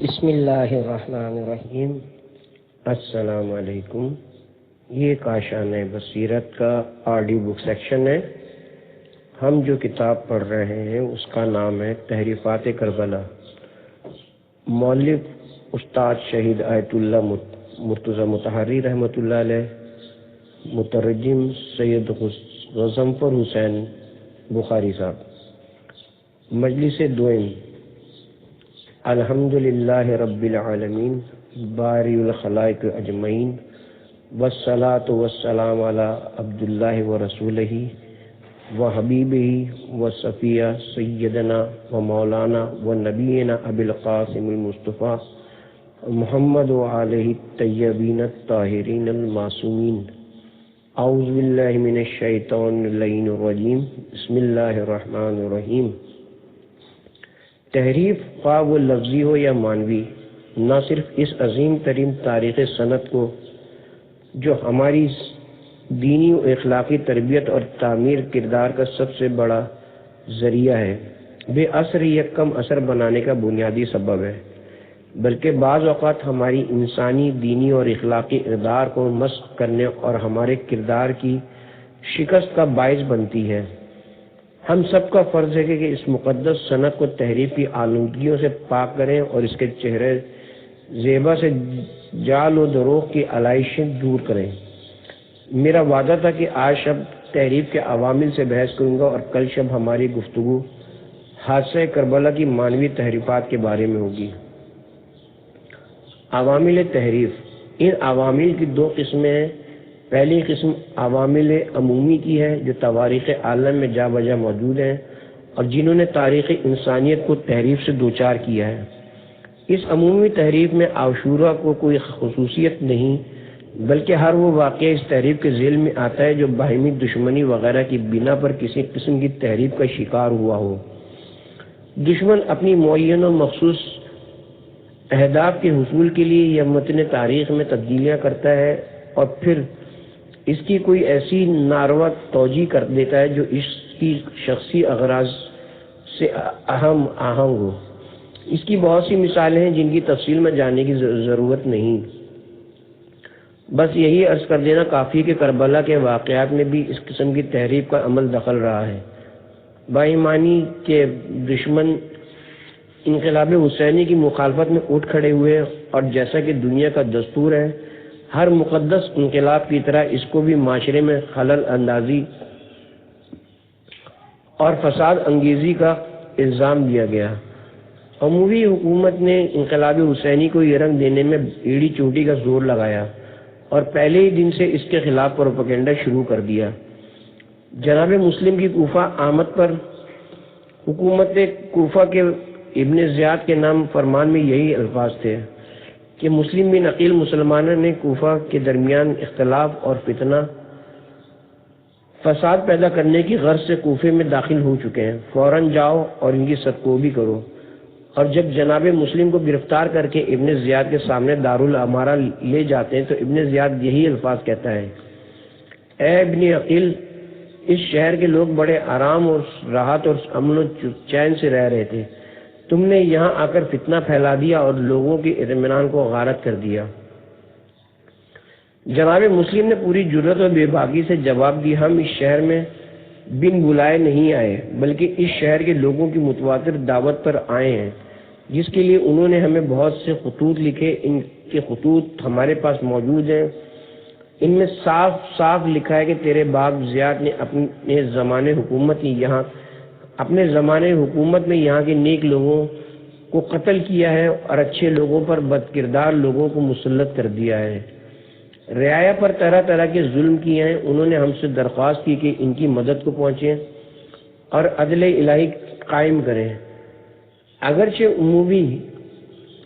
بسم اللہ الرحمن الرحیم۔ السلام علیکم۔ یہ کاشان بصیرت کا آڈیو بک سیکشن ہے۔ ہم جو کتاب پڑھ رہے ہیں اس کا نام ہے تحریفات کربلا۔ مؤلف استاد شہید آیت اللہ مرتضی مطہری رحمۃ اللہ علیہ، مترجم سید غضنفر حسین بخاری صاحب۔ مجلس دوئم۔ الحمدللہ رب العالمین باری الخلائق اجمعین، والصلاة والسلام علی عبداللہ ورسولہ وحبیبہ وصفیہ سیدنا ومولانا ونبینا ابی القاسم المصطفیٰ محمد وآلہ الطیبین الطاہرین المعصومین۔ اعوذ باللہ من الشیطان اللعین الرجیم۔ بسم اللہ الرحمن الرحیم۔ تحریف خواہ وہ لفظی ہو یا معنوی، نہ صرف اس عظیم ترین تاریخ سنت کو جو ہماری دینی و اخلاقی تربیت اور تعمیر کردار کا سب سے بڑا ذریعہ ہے، بے اثر یا کم اثر بنانے کا بنیادی سبب ہے، بلکہ بعض اوقات ہماری انسانی دینی اور اخلاقی اقدار کو مسخ کرنے اور ہمارے کردار کی شکست کا باعث بنتی ہے۔ ہم سب کا فرض ہے کہ اس مقدس سنت کو تحریف کی آلودگیوں سے پاک کریں اور اس کے چہرے زیبا سے جال و دروغ کی علائشیں دور کریں۔ میرا وعدہ تھا کہ آج شب تحریف کے عوامل سے بحث کروں گا اور کل شب ہماری گفتگو حادثہ کربلا کی معنوی تحریفات کے بارے میں ہوگی۔ عوامل تحریف۔ ان عوامل کی دو قسمیں ہیں۔ پہلی قسم عوامل عمومی کی ہے جو تواریخ عالم میں جا بجا موجود ہیں اور جنہوں نے تاریخ انسانیت کو تحریف سے دوچار کیا ہے۔ اس عمومی تحریف میں عاشورہ کو کوئی خصوصیت نہیں، بلکہ ہر وہ واقعہ اس تحریف کے ذیل میں آتا ہے جو باہمی دشمنی وغیرہ کی بنا پر کسی قسم کی تحریف کا شکار ہوا ہو۔ دشمن اپنی معین و مخصوص اہداف کے حصول کے لیے یا متن تاریخ میں تبدیلیاں کرتا ہے اور پھر اس کی کوئی ایسی ناروا توجیہ کر دیتا ہے جو اس کی شخصی اغراض سے اہم آہنگ ہو۔ اس کی بہت سی مثالیں ہیں جن کی تفصیل میں جاننے کی ضرورت نہیں، بس یہی عرض کر دینا کافی کہ کربلا کے واقعات میں بھی اس قسم کی تحریف کا عمل دخل رہا ہے۔ بائیمانی کے دشمن انقلاب حسینی کی مخالفت میں اٹھ کھڑے ہوئے اور جیسا کہ دنیا کا دستور ہے ہر مقدس انقلاب کی طرح اس کو بھی معاشرے میں خلل اندازی اور فساد انگیزی کا الزام دیا گیا۔ عمومی حکومت نے انقلاب حسینی کو یہ رنگ دینے میں ایڑی چوٹی کا زور لگایا اور پہلے ہی دن سے اس کے خلاف پروپیگنڈا شروع کر دیا۔ جناب مسلم کی کوفہ آمد پر حکومت کوفہ کے ابن زیاد کے نام فرمان میں یہی الفاظ تھے کہ مسلم بن عقیل مسلمانوں نے کوفہ کے درمیان اختلاف اور فتنہ فساد پیدا کرنے کی غرض سے کوفے میں داخل ہو چکے ہیں، فوراً جاؤ اور ان کی سرکوبی کرو۔ اور جب جناب مسلم کو گرفتار کر کے ابن زیاد کے سامنے دارالامارہ لے جاتے ہیں تو ابن زیاد یہی الفاظ کہتا ہے: اے ابن عقیل، اس شہر کے لوگ بڑے آرام اور راحت اور امن و چین سے رہ رہے تھے، تم نے یہاں آ کر فتنہ پھیلا دیا اور لوگوں کے اطمینان کو غارت کر دیا۔ جناب مسلم نے پوری جرأت اور بے باکی سے جواب دیا: ہم اس شہر میں بن بلائے نہیں آئے، بلکہ اس شہر کے لوگوں کی متواتر دعوت پر آئے ہیں، جس کے لیے انہوں نے ہمیں بہت سے خطوط لکھے۔ ان کے خطوط ہمارے پاس موجود ہیں۔ ان میں صاف صاف لکھا ہے کہ تیرے باپ زیاد نے اپنے زمانے حکومت میں یہاں کے نیک لوگوں کو قتل کیا ہے اور اچھے لوگوں پر بدکردار لوگوں کو مسلط کر دیا ہے۔ رعایا پر طرح طرح کے ظلم کیے ہیں۔ انہوں نے ہم سے درخواست کی کہ ان کی مدد کو پہنچیں اور عدل الہی قائم کریں۔ اگرچہ عمومی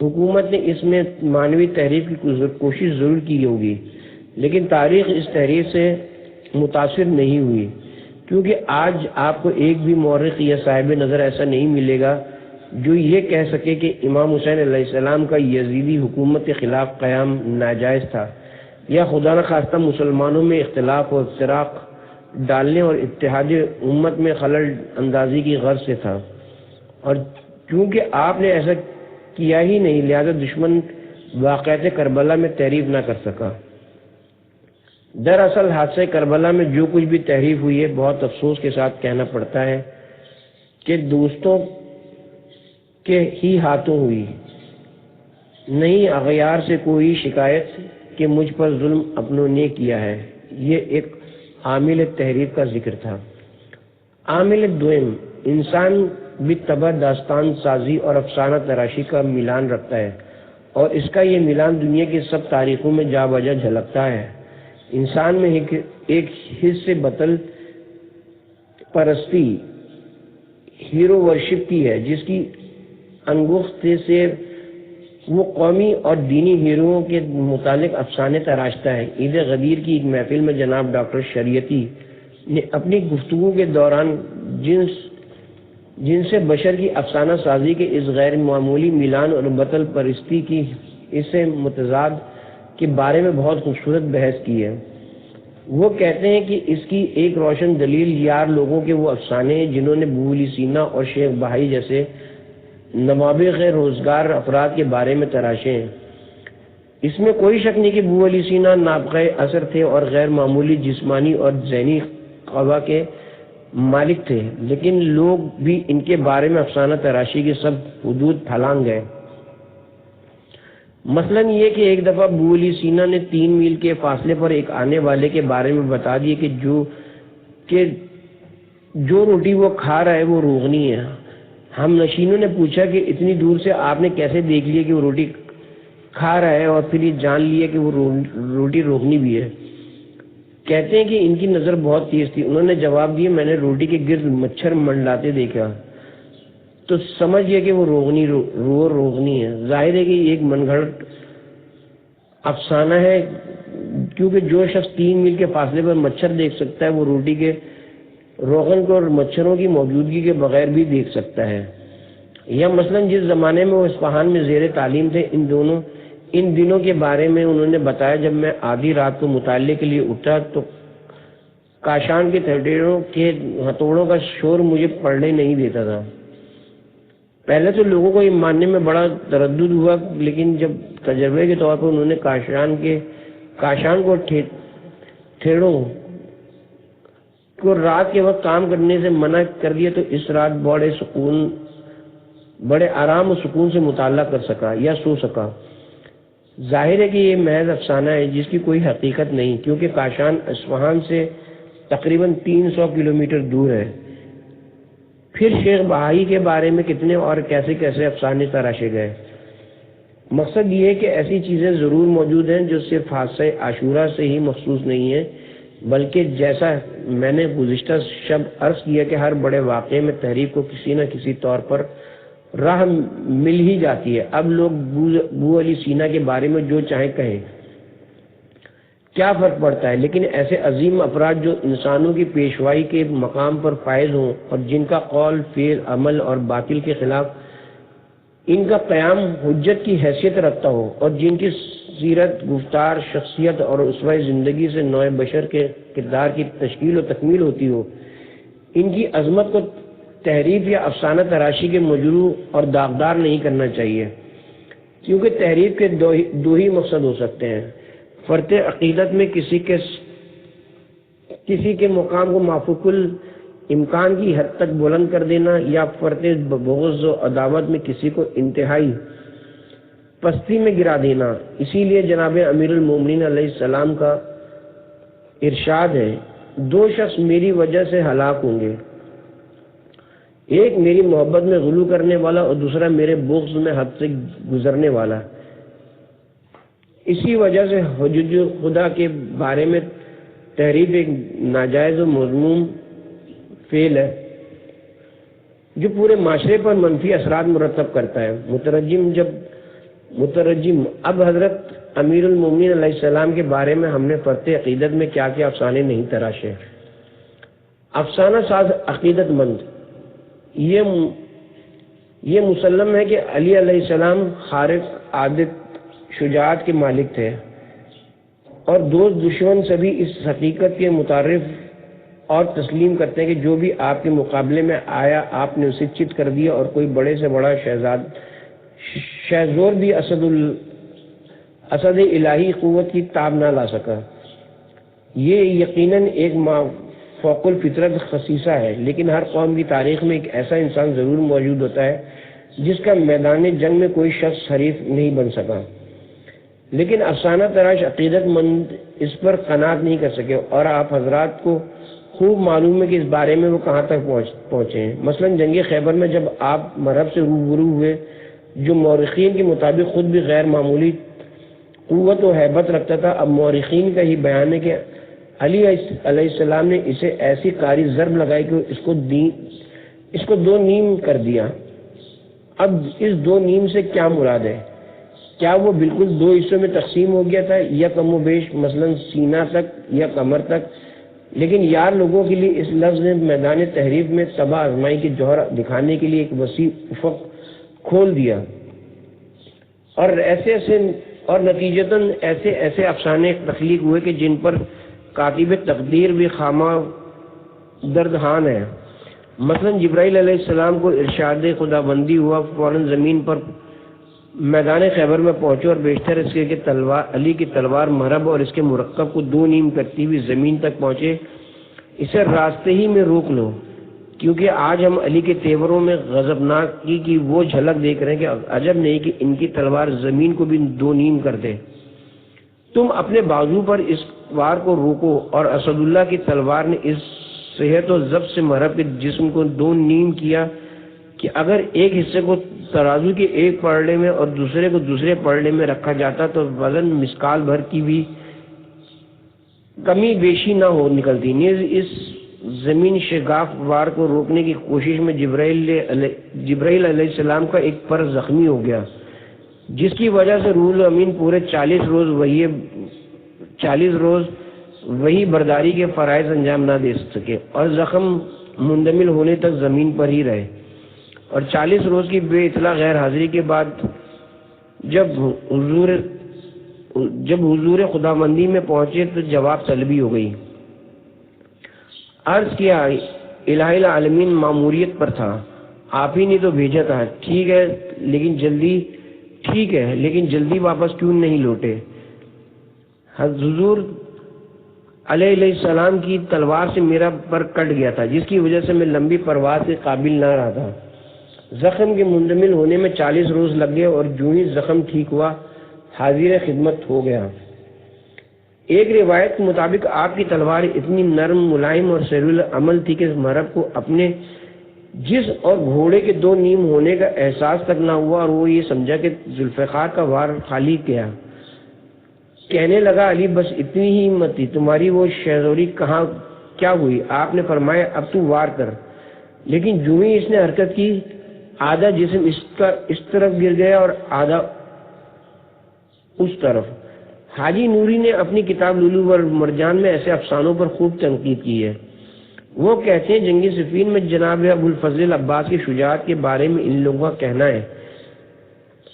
حکومت نے اس میں معنوی تحریف کی کوشش ضرور کی ہوگی، لیکن تاریخ اس تحریف سے متاثر نہیں ہوئی، کیونکہ آج آپ کو ایک بھی مورخ یا صاحب نظر ایسا نہیں ملے گا جو یہ کہہ سکے کہ امام حسین علیہ السلام کا یزیدی حکومت کے خلاف قیام ناجائز تھا یا خدا نخواستہ مسلمانوں میں اختلاف اور افتراق ڈالنے اور اتحاد امت میں خلل اندازی کی غرض سے تھا۔ اور چونکہ آپ نے ایسا کیا ہی نہیں، لہذا دشمن واقعات کربلا میں تعریف نہ کر سکا۔ دراصل حادثہ کربلا میں جو کچھ بھی تحریف ہوئی ہے، بہت افسوس کے ساتھ کہنا پڑتا ہے کہ دوستوں کے ہی ہاتھوں ہوئی، نہیں اغیار سے کوئی شکایت کہ مجھ پر ظلم اپنوں نے کیا ہے۔ یہ ایک عامل تحریف کا ذکر تھا۔ عامل دوم، انسان بالطبع داستان سازی اور افسانہ تراشی کا میلان رکھتا ہے، اور اس کا یہ میلان دنیا کی سب تاریخوں میں جا بجا جھلکتا ہے۔ انسان میں ایک حص سے بطل پرستی، ہیرو ورشپ کی ہے، جس کی انگشت سے وہ قومی اور دینی ہیروؤں کے متعلق افسانے تراشتا ہے۔ عید غدیر کی ایک محفل میں جناب ڈاکٹر شریعتی نے اپنی گفتگو کے دوران جن سے بشر کی افسانہ سازی کے اس غیر معمولی میلان اور بطل پرستی کی اس سے متضاد کے بارے میں بہت خوبصورت بحث کی ہے۔ وہ کہتے ہیں کہ اس کی ایک روشن دلیل یار لوگوں کے وہ افسانے ہیں جنہوں نے ابو علی سینا اور شیخ بہائی جیسے نوابغ روزگار افراد کے بارے میں تراشے ہیں۔ اس میں کوئی شک نہیں کہ ابو علی سینا نابغہ اثر تھے اور غیر معمولی جسمانی اور ذہنی قوا کے مالک تھے، لیکن لوگ بھی ان کے بارے میں افسانہ تراشی کی سب حدود پھلانگ گئے۔ مثلاً یہ کہ ایک دفعہ ابو علی سینا نے 3 میل کے فاصلے پر ایک آنے والے کے بارے میں بتا دیا کہ جو روٹی وہ کھا رہا ہے وہ روغنی ہے۔ ہم نشینوں نے پوچھا کہ اتنی دور سے آپ نے کیسے دیکھ لیا کہ وہ روٹی کھا رہا ہے اور پھر یہ جان لیا کہ وہ روٹی روغنی بھی ہے؟ کہتے ہیں کہ ان کی نظر بہت تیز تھی۔ انہوں نے جواب دیا، میں نے روٹی کے گرد مچھر منڈلاتے دیکھا تو سمجھ گیا کہ وہ روغنی ہے۔ ظاہر ہے کہ یہ ایک من گھڑت افسانہ ہے، کیونکہ جو شخص 3 میل کے فاصلے پر مچھر دیکھ سکتا ہے وہ روٹی کے روغن کو اور مچھروں کی موجودگی کے بغیر بھی دیکھ سکتا ہے۔ یا مثلاً جس زمانے میں وہ اصفہان میں زیر تعلیم تھے، ان دنوں کے بارے میں انہوں نے بتایا، جب میں آدھی رات کو مطالعے کے لیے اٹھا تو کاشان کے ہتھوڑوں کا شور مجھے پڑھنے نہیں دیتا تھا۔ پہلے تو لوگوں کو یہ ماننے میں بڑا تردد ہوا، لیکن جب تجربے کے طور پر انہوں نے کاشان کو ٹھیڑوں کو رات کے وقت کام کرنے سے منع کر دیا تو اس رات بڑے آرام و سکون سے مطالعہ کر سکا یا سو سکا۔ ظاہر ہے کہ یہ محض افسانہ ہے جس کی کوئی حقیقت نہیں، کیونکہ کاشان اصفہان سے تقریباً 300 کلومیٹر دور ہے۔ پھر شیخ بہائی کے بارے میں کتنے اور کیسے کیسے افسانے تراشے گئے۔ مقصد یہ ہے کہ ایسی چیزیں ضرور موجود ہیں جو صرف حادثہ عاشورہ سے ہی مخصوص نہیں ہیں، بلکہ جیسا میں نے گزشتہ شب عرض کیا کہ ہر بڑے واقعے میں تحریف کو کسی نہ کسی طور پر راہ مل ہی جاتی ہے۔ اب لوگ ابو علی سینا کے بارے میں جو چاہیں کہیں، کیا فرق پڑتا ہے؟ لیکن ایسے عظیم افراد جو انسانوں کی پیشوائی کے مقام پر فائز ہوں اور جن کا قول، فعل، عمل اور باطل کے خلاف ان کا قیام حجت کی حیثیت رکھتا ہو، اور جن کی سیرت، گفتار، شخصیت اور اسوہ زندگی سے نوع بشر کے کردار کی تشکیل و تکمیل ہوتی ہو، ان کی عظمت کو تحریف یا افسانہ تراشی کے مجروح اور داغدار نہیں کرنا چاہیے، کیونکہ تحریف کے دو ہی مقصد ہو سکتے ہیں: فرط عقیدت میں کسی کے مقام کو مافوق الامکان کی حد تک بلند کر دینا، یا فرط بغض و عداوت میں کسی کو انتہائی پستی میں گرا دینا۔ اسی لیے جناب امیر المومنین علیہ السلام کا ارشاد ہے، 2 شخص میری وجہ سے ہلاک ہوں گے، ایک میری محبت میں غلو کرنے والا اور دوسرا میرے بغض میں حد سے گزرنے والا۔ اسی وجہ سے حجج خدا کے بارے میں تحریف ایک ناجائز و مذموم فعل ہے جو پورے معاشرے پر منفی اثرات مرتب کرتا ہے۔ مترجم اب حضرت امیر المومنین علیہ السلام کے بارے میں ہم نے فرط عقیدت میں کیا کیا افسانے نہیں تراشے۔ افسانہ ساز عقیدت مند، یہ مسلم ہے کہ علی علیہ السلام خارق عادت شجاعت کے مالک تھے، اور دوست دشمن سبھی اس حقیقت کے متعارف اور تسلیم کرتے ہیں کہ جو بھی آپ کے مقابلے میں آیا آپ نے اسے چت کر دیا، اور کوئی بڑے سے بڑا شہزور بھی اسد الہی قوت کی تاب نہ لا سکا۔ یہ یقیناً ایک فوق الفطرت خصیصہ ہے، لیکن ہر قوم کی تاریخ میں ایک ایسا انسان ضرور موجود ہوتا ہے جس کا میدان جنگ میں کوئی شخص حریف نہیں بن سکا، لیکن افسانہ تراش عقیدت مند اس پر قناعت نہیں کر سکے، اور آپ حضرات کو خوب معلوم ہے کہ اس بارے میں وہ کہاں تک پہنچے ہیں۔ مثلا جنگ خیبر میں جب آپ مرحب سے روبرو ہوئے، جو مورخین کے مطابق خود بھی غیر معمولی قوت و ہیبت رکھتا تھا، اب مورخین کا ہی بیان ہے کہ علی علیہ السلام نے اسے ایسی قاری ضرب لگائی کہ اس کو دو نیم کر دیا۔ اب اس دو نیم سے کیا مراد ہے؟ کیا وہ بالکل دو حصوں میں تقسیم ہو گیا تھا، یا کم و بیش مثلا سینہ تک یا کمر تک؟ لیکن یار لوگوں کے لیے اس لفظ نے میدان تحریف میں تباہ آزمائی کے جوہر دکھانے کے لیے ایک وسیع افق کھول دیا، اور نتیجتاً ایسے افسانے تخلیق ہوئے کہ جن پر کاتب تقدیر بھی خامہ دردہان ہے۔ مثلا جبرائیل علیہ السلام کو ارشاد خدا بندی ہوا، فوراً زمین پر میدان خیبر میں پہنچے، اور بیشتر اس کے علی کی تلوار مرب اور اس کے مرکب کو دو نیم کرتی ہوئی زمین تک پہنچے۔ اسے راستے ہی میں روک لو، کیونکہ آج ہم علی کے تیوروں میں غضبناکی کی وہ جھلک دیکھ رہے ہیں کہ عجب نہیں کہ ان کی تلوار زمین کو بھی دو نیم کر دے۔ تم اپنے بازو پر اس وار کو روکو، اور اسد اللہ کی تلوار نے اس صحت و ضبط سے مرب کے جسم کو دو نیم کیا کہ اگر ایک حصے کو ترازو کے ایک پلڑے میں اور دوسرے کو دوسرے پلڑے میں رکھا جاتا تو وزن مسکال بھر کی بھی کمی بیشی نہ ہو نکلتی۔ نیز اس زمین شگاف وار کو روکنے کی کوشش میں جبرائیل علیہ السلام کا ایک پر زخمی ہو گیا، جس کی وجہ سے روح الامین پورے 40 روز وہی برداری کے فرائض انجام نہ دے سکے، اور زخم مندمل ہونے تک زمین پر ہی رہے، اور 40 روز کی بے اطلاع غیر حاضری کے بعد جب حضور خداوندی میں پہنچے تو جواب طلبی ہو گئی۔ عرض کیا الہ العالمین ماموریت پر تھا، آپ ہی نے تو بھیجا تھا، ٹھیک ہے لیکن جلدی واپس کیوں نہیں لوٹے؟ حضور علیہ السلام کی تلوار سے میرا پر کٹ گیا تھا، جس کی وجہ سے میں لمبی پرواز کے قابل نہ رہا تھا۔ زخم کے مندمل ہونے میں 40 روز لگ گئے، اور جو ہی زخم ٹھیک ہوا حاضر خدمت ہو گیا۔ ایک روایت کے مطابق آپ کی تلوار اتنی نرم، ملائم اور سہل العمل تھی کہ مرب کو اپنے جسم اور گھوڑے کے دو نیم ہونے کا احساس تک نہ ہوا، اور وہ یہ سمجھا کہ ذوالفقار کا وار خالی گیا۔ کہنے لگا علی بس اتنی ہی ہمت تھی، تمہاری وہ شہزوری کیا ہوئی؟ آپ نے فرمایا اب تو وار کر، لیکن جو ہی اس نے حرکت کی آدھا جسم اس طرف گر گیا اور آدھا اس طرف۔ حاجی نوری نے اپنی کتاب لولو والمرجان میں ایسے افسانوں پر خوب تنقید کی ہے۔ وہ کہتے ہیں جنگ صفین میں جناب ابو الفضل عباس کی شجاعت کے بارے میں ان لوگوں کا کہنا ہے،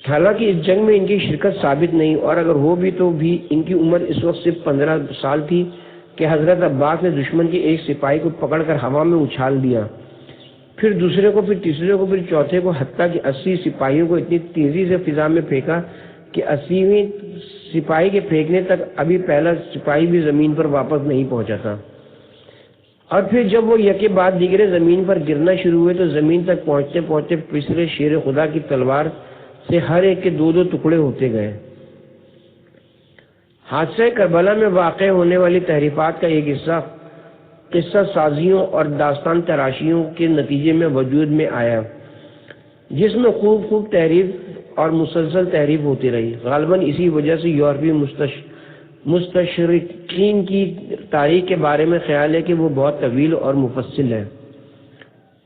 حالانکہ اس جنگ میں ان کی شرکت ثابت نہیں، اور اگر ہو بھی تو بھی ان کی عمر اس وقت صرف 15 سال تھی کہ حضرت عباس نے دشمن کے ایک سپاہی کو پکڑ کر ہوا میں اچھال دیا، پھر دوسرے کو، پھر تیسرے کو، پھر چوتھے کو، حتیٰ کہ 80 سپاہیوں کو اتنی تیزی سے فضا میں پھینکا کہ 80ویں سپاہی کے پھینکنے تک ابھی پہلا سپاہی بھی زمین پر واپس نہیں پہنچا تھا، اور پھر جب وہ یکے بعد دیگرے زمین پر گرنا شروع ہوئے تو زمین تک پہنچتے پہنچتے پچھلے شیر خدا کی تلوار سے ہر ایک کے دو ٹکڑے ہوتے گئے۔ حادثہ کربلا میں واقع ہونے والی تحریفات کا ایک حصہ قصہ سازیوں اور داستان تراشیوں کے نتیجے میں وجود میں آیا، جس میں خوب تحریف اور مسلسل تحریف ہوتی رہی۔ غالباً اسی وجہ سے یورپی مستشرقین کی تاریخ کے بارے میں خیال ہے کہ وہ بہت طویل اور مفصل ہے۔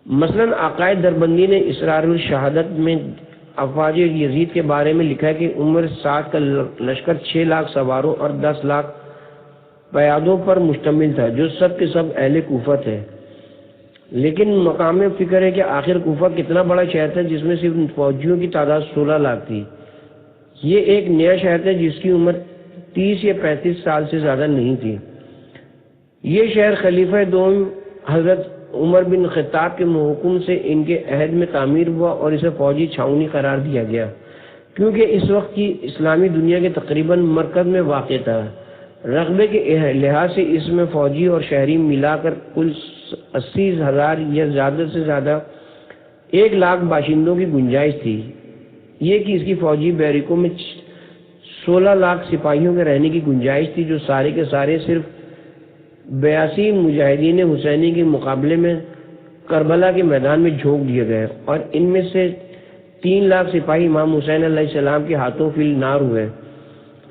مثلاً عقائد دربندی نے اسرار الشہادت میں افواج یزید کے بارے میں لکھا ہے کہ عمر 7 کا لشکر 6 لاکھ سواروں اور 10 لاکھ پیادوں پر مشتمل تھا، جو سب کے سب اہل کوفہ تھے۔ لیکن مقام فکر ہے کہ آخر کوفہ کتنا بڑا شہر تھا جس میں صرف فوجیوں کی تعداد 16 لاکھ تھی۔ یہ ایک نیا شہر تھا جس کی عمر 30 یا 35 سال سے زیادہ نہیں تھی۔ یہ شہر خلیفہ دوم حضرت عمر بن خطاب کے حکم سے ان کے عہد میں تعمیر ہوا اور اسے فوجی چھاؤنی قرار دیا گیا۔ کیونکہ اس وقت کی اسلامی دنیا کے تقریباً مرکز میں واقع تھا۔ رقبے کے لحاظ سے اس میں فوجی اور شہری ملا کر کل 80,000 یا زیادہ سے زیادہ 1,00,000 باشندوں کی گنجائش تھی۔ یہ کہ اس کی فوجی بیرکوں میں 16 لاکھ سپاہیوں کے رہنے کی گنجائش تھی، جو سارے کے سارے صرف 82 مجاہدین حسینی کے مقابلے میں کربلا کے میدان میں جھونک دیے گئے، اور ان میں سے 3 لاکھ سپاہی امام حسین علیہ السلام کے ہاتھوں فی النار ہوئے۔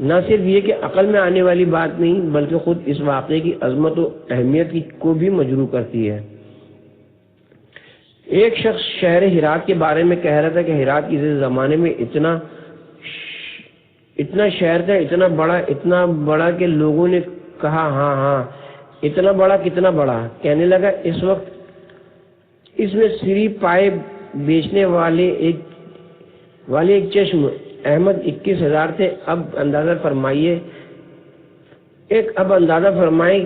نہ صرف یہ کہ عقل میں آنے والی بات نہیں، بلکہ خود اس واقعے کی عظمت و اہمیت کو بھی مجروح کرتی ہے۔ ایک شخص شہر ہرات کے بارے میں کہہ رہا تھا کہ ہرات کسی زمانے میں اتنا شہر تھا، اتنا بڑا کہ لوگوں نے کہا ہاں اتنا بڑا، کتنا بڑا؟ کہنے لگا اس وقت اس میں سری پائے بیچنے والے ایک چشم احمد 21,000 تھے۔ اب اندازہ فرمائے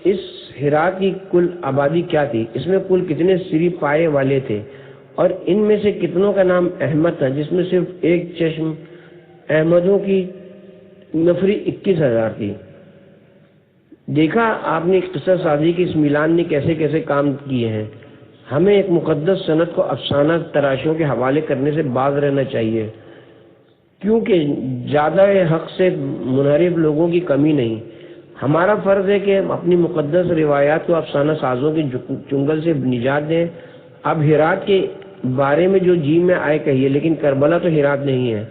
اس ہرات کی کل آبادی کیا تھی، اس میں کل کتنے سری پائے والے تھے، اور ان میں سے کتنوں کا نام احمد تھا، جس میں صرف ایک چشم احمدوں کی نفری 21,000 تھی۔ دیکھا آپ نے قصہ سازی کی اس میلان نے کیسے کیسے کام کیے ہیں۔ ہمیں ایک مقدس سند کو افسانہ تراشوں کے حوالے کرنے سے باز رہنا چاہیے، کیونکہ زیادہ حق سے منحرف لوگوں کی کمی نہیں۔ ہمارا فرض ہے کہ اپنی مقدس روایات کو افسانہ سازوں کے چنگل سے نجات دیں۔ اب ہرات کے بارے میں جو جی میں آئے کہیے، لیکن کربلا تو ہرات نہیں ہے،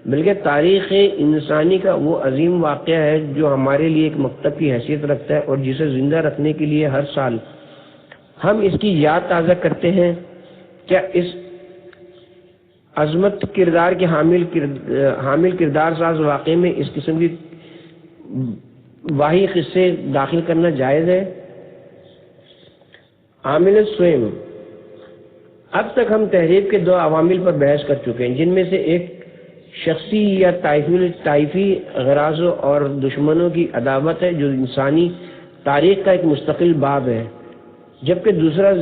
بلکہ تاریخ انسانی کا وہ عظیم واقعہ ہے جو ہمارے لیے ایک مکتب کی حیثیت رکھتا ہے، اور جسے زندہ رکھنے کے لیے ہر سال ہم اس کی یاد تازہ کرتے ہیں۔ کیا اس عظمت کردار کے حامل کردار ساز واقعے میں اس قسم کی واہی قصے داخل کرنا جائز ہے؟ عامل سوئم۔ اب تک ہم تحریف کے 2 عوامل پر بحث کر چکے ہیں، جن میں سے ایک شخصی یا طائفی غراضوں اور دشمنوں کی عداوت ہے، جو انسانی تاریخ کا ایک مستقل باب ہے، جبکہ دوسرا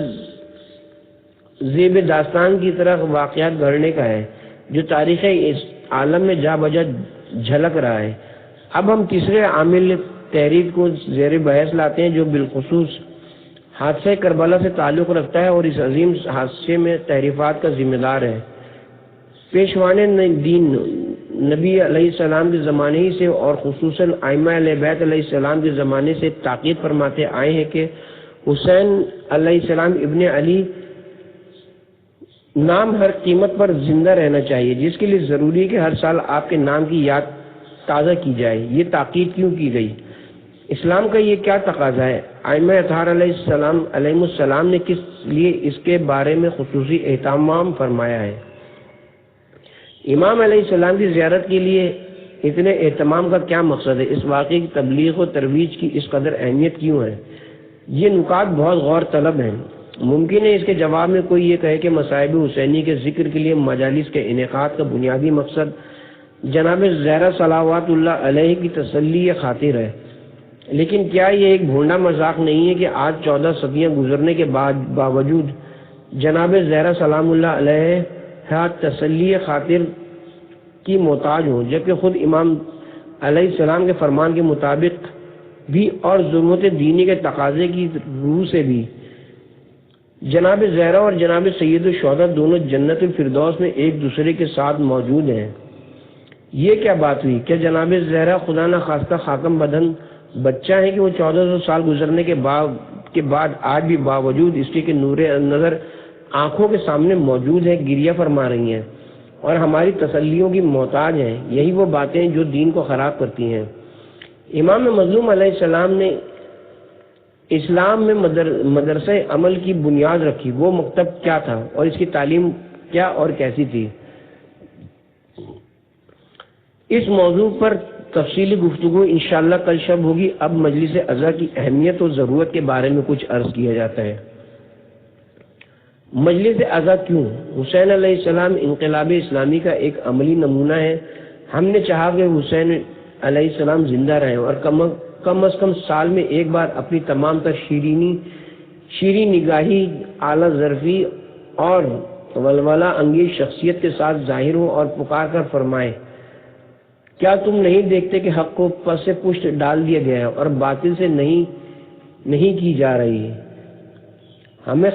زیب داستان کی طرح واقعات گھڑنے کا ہے، جو تاریخ اس عالم میں جا بجا جھلک رہا ہے۔ اب ہم تیسرے عامل تحریف کو زیر بحث لاتے ہیں، جو بالخصوص حادثہ کربلا سے تعلق رکھتا ہے اور اس عظیم حادثے میں تحریفات کا ذمہ دار ہے۔ پیشوان دین نبی علیہ السلام کے زمانے ہی سے، اور خصوصاً ائمہ اہل بیت علیہ السلام کے زمانے سے تاکید فرماتے آئے ہیں کہ حسین علیہ السلام ابن علی نام ہر قیمت پر زندہ رہنا چاہیے، جس کے لیے ضروری ہے کہ ہر سال آپ کے نام کی یاد تازہ کی جائے۔ یہ تاکید کیوں کی گئی؟ اسلام کا یہ کیا تقاضا ہے؟ ائمہ اطہار علیہ السلام نے کس لیے اس کے بارے میں خصوصی اہتمام فرمایا ہے؟ امام علیہ السلام کی زیارت کے لیے اتنے اہتمام کا کیا مقصد ہے؟ اس واقعے کی تبلیغ و ترویج کی اس قدر اہمیت کیوں ہے؟ یہ نکات بہت غور طلب ہیں۔ ممکن ہے اس کے جواب میں کوئی یہ کہے کہ مصائب حسینی کے ذکر کے لیے مجالس کے انعقاد کا بنیادی مقصد جناب زہرا صلوات اللہ علیہ کی تسلی خاطر ہے، لیکن کیا یہ ایک بھونڈا مذاق نہیں ہے کہ آج 14 صدیاں گزرنے کے باوجود جناب زہرا سلام اللہ علیہ تسلی خاطر کی محتاج ہوں، جبکہ خود امام علیہ السلام کے فرمان کے مطابق بھی اور ضرورت دینی کے تقاضے کی روح سے بھی جناب زہرا اور جناب سید الشہداء دونوں جنت الفردوس میں ایک دوسرے کے ساتھ موجود ہیں۔ یہ کیا بات ہوئی؟ کیا جناب زہرا خدا نہ خواستہ خاکم بدن بچہ ہے کہ وہ 1400 سال گزرنے کے بعد آج بھی باوجود اس کے نور نظر آنکھوں کے سامنے موجود ہے، گریہ فرما رہی ہیں اور ہماری تسلیوں کی محتاج ہیں؟ یہی وہ باتیں جو دین کو خراب کرتی ہیں۔ امام مظلوم علیہ السلام نے اسلام میں مدرسہ عمل کی بنیاد رکھی۔ وہ مکتب کیا تھا اور اس کی تعلیم کیا اور کیسی تھی؟ اس موضوع پر تفصیلی گفتگو انشاءاللہ کل شب ہوگی۔ اب مجلس عزا کی اہمیت اور ضرورت کے بارے میں کچھ عرض کیا جاتا ہے۔ مجلس عزا کیوں؟ حسین علیہ السلام انقلاب اسلامی کا ایک عملی نمونہ ہے۔ ہم نے چاہا کہ حسین علیہ السلام زندہ رہیں اور کم از کم سال میں ایک بار اپنی تمام تر شیرین نگاہی، اعلیٰ ظرفی اور ولولہ انگیز شخصیت کے ساتھ ظاہر ہو اور پکار کر فرمائے، کیا تم نہیں دیکھتے کہ حق کو پس پشت ڈال دیا گیا ہے اور باطل سے نہیں کی جا رہی ہے؟ ہمیں